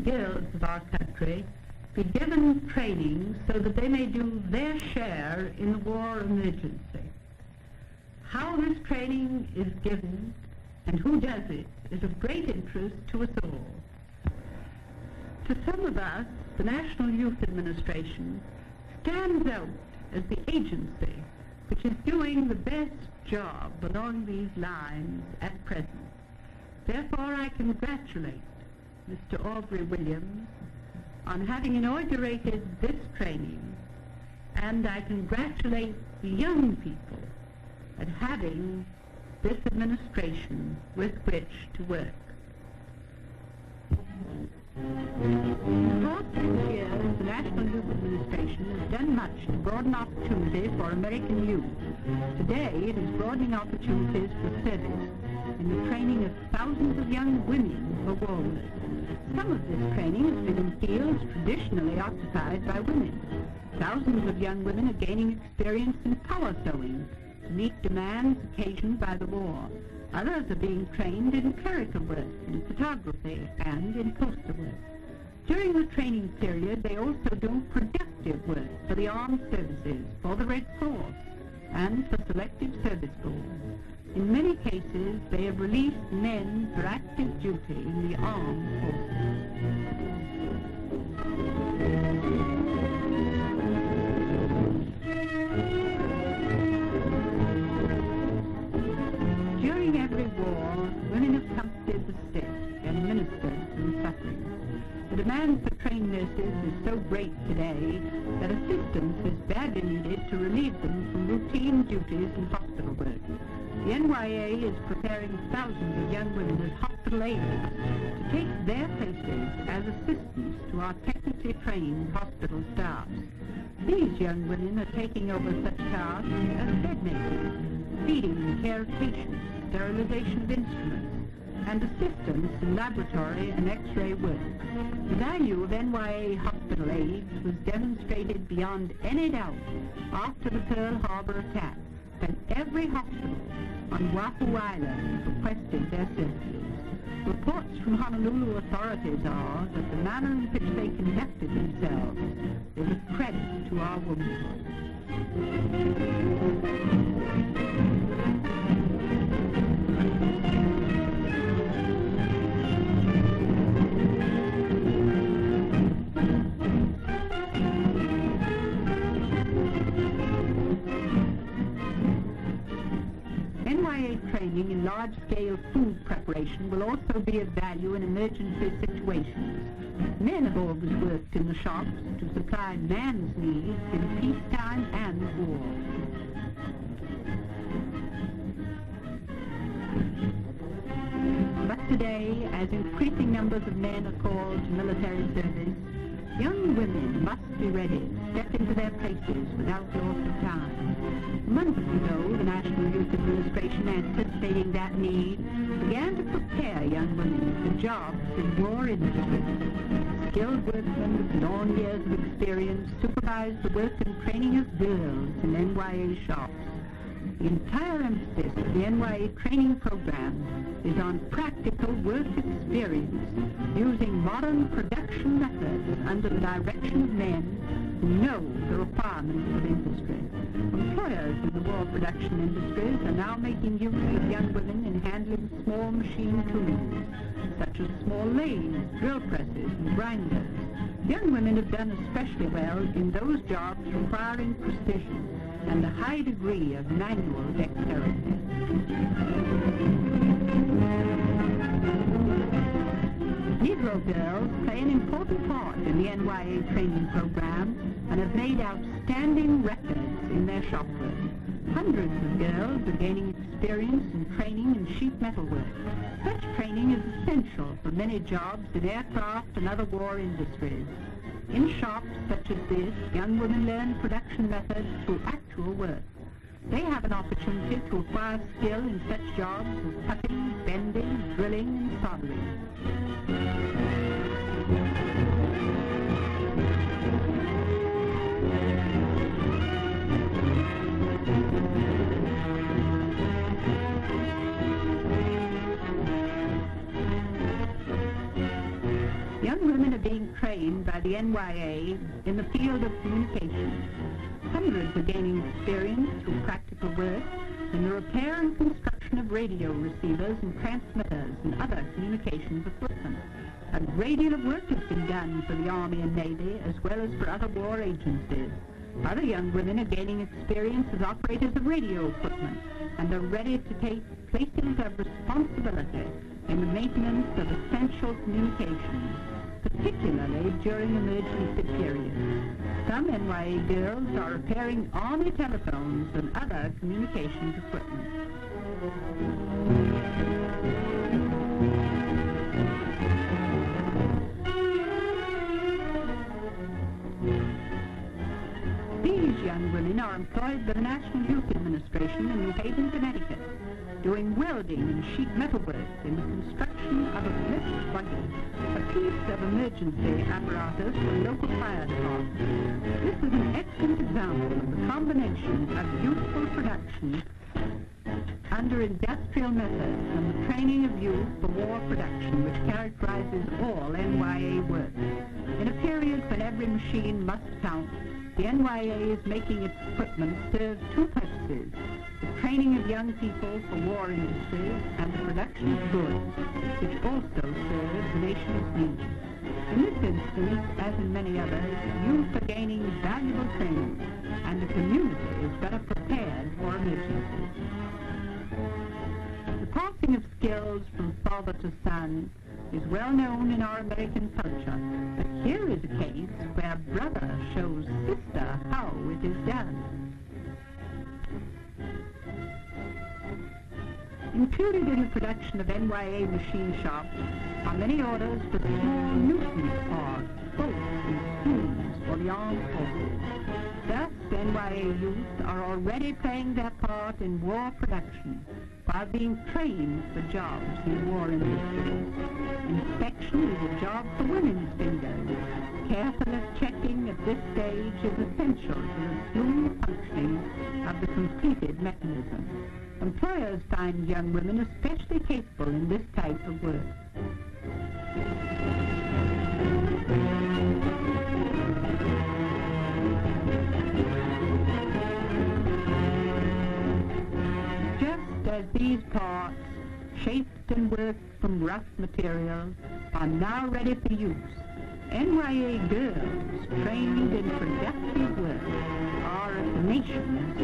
girls of our country be given training so that they may do their share in the war emergency. How this training is given and who does it is of great interest to us all. To some of us, the National Youth Administration stands out as the agency which is doing the best job along these lines at present. Therefore, I congratulate Mr. Aubrey Williams on having inaugurated this training, and I congratulate the young people at having this administration with which to work. In the past 6 years, the National Youth Administration has done much to broaden opportunities for American youth. Today, it is broadening opportunities for service in the training of thousands of young women for war work. Some of this training has been in fields traditionally occupied by women. Thousands of young women are gaining experience in power sewing to meet demands occasioned by the war. Others are being trained in clerical work, in photography, and in poster work. During the training period, they also do productive work for the armed services, for the Red Cross, and for selective service schools. In many cases, they have released men for active duty in the armed forces. During every war, women have comforted the sick and ministered to the suffering. The demand for trained nurses is so great today that assistance is badly needed to relieve them from routine duties in hospital work. The NYA is preparing thousands of young women as hospital aides to take their places as assistants to our technically trained hospital staffs. These young women are taking over such tasks as bedmaking, feeding and care of patients, sterilization of instruments, and assistance in laboratory and X-ray work. The value of NYA hospital aides was demonstrated beyond any doubt after the Pearl Harbor attack, when every hospital on Oahu Island requested their services. Reports from Honolulu authorities are that the manner in which they conducted themselves is a credit to our womanhood. NYA training in large-scale food preparation will also be of value in emergency situations. Men have always worked in the shops to supply man's needs in peacetime and war. But today, as increasing numbers of men are called to military service, young women must be ready to step into their places without loss of time. Months ago, the National Youth Administration, anticipating that need, began to prepare young women for jobs in war industries. Skilled workmen with long years of experience supervise the work and training of girls in NYA shops. The entire emphasis of the NYA training program is on practical work experience, using modern production methods under the direction of men who know the requirements of industry. Employers in the war production industries are now making use of young women in handling small machine tools, such as small lathes, drill presses, and grinders. Young women have done especially well in those jobs requiring precision and a high degree of manual dexterity. Negro girls play an important part in the NYA training program and have made outstanding records in their shop work. Hundreds of girls are gaining experience and training in sheet metal work. Such training is essential for many jobs in aircraft and other war industries. In shops such as this, young women learn production methods through actual work. They have an opportunity to acquire skill in such jobs as cutting, bending, drilling, and soldering. Young women being trained by the NYA in the field of communication. Hundreds are gaining experience through practical work in the repair and construction of radio receivers and transmitters and other communications equipment. A great deal of work has been done for the Army and Navy as well as for other war agencies. Other young women are gaining experience as operators of radio equipment and are ready to take places of responsibility in the maintenance of essential communications, particularly during emergency periods. Some NYA girls are repairing Army telephones and other communications equipment. These young women are employed by the National Youth Administration in New Haven, Connecticut, doing welding and sheet metal work in the construction of a lift buggy, a piece of emergency apparatus for local fire departments. This is an excellent example of the combination of youthful production under industrial methods and the training of youth for war production which characterizes all NYA work. In a period when every machine must count, the NYA is making its equipment serve two purposes: the training of young people for war industries and the production of goods, which also serves the nation's needs. In this instance, as in many others, youth are gaining valuable training, and the community is better prepared for emergencies. The passing of skills from father to son is well known in our American culture, but here is a case where brother shows sister how it is done. Included in the production of NYA machine shops are many orders for small nuisance parts, boats and spoons for the armed forces. Thus, NYA youth are already playing their part in war production while being trained for jobs in war industries. Inspection is a job for women's fingers. Careful checking at this stage is essential to the smooth functioning of the completed mechanism. Employers find young women especially capable in this type of work. Just as these parts, shaped and worked from rough materials, are now ready for use, NYA girls trained in productive work are at the nation's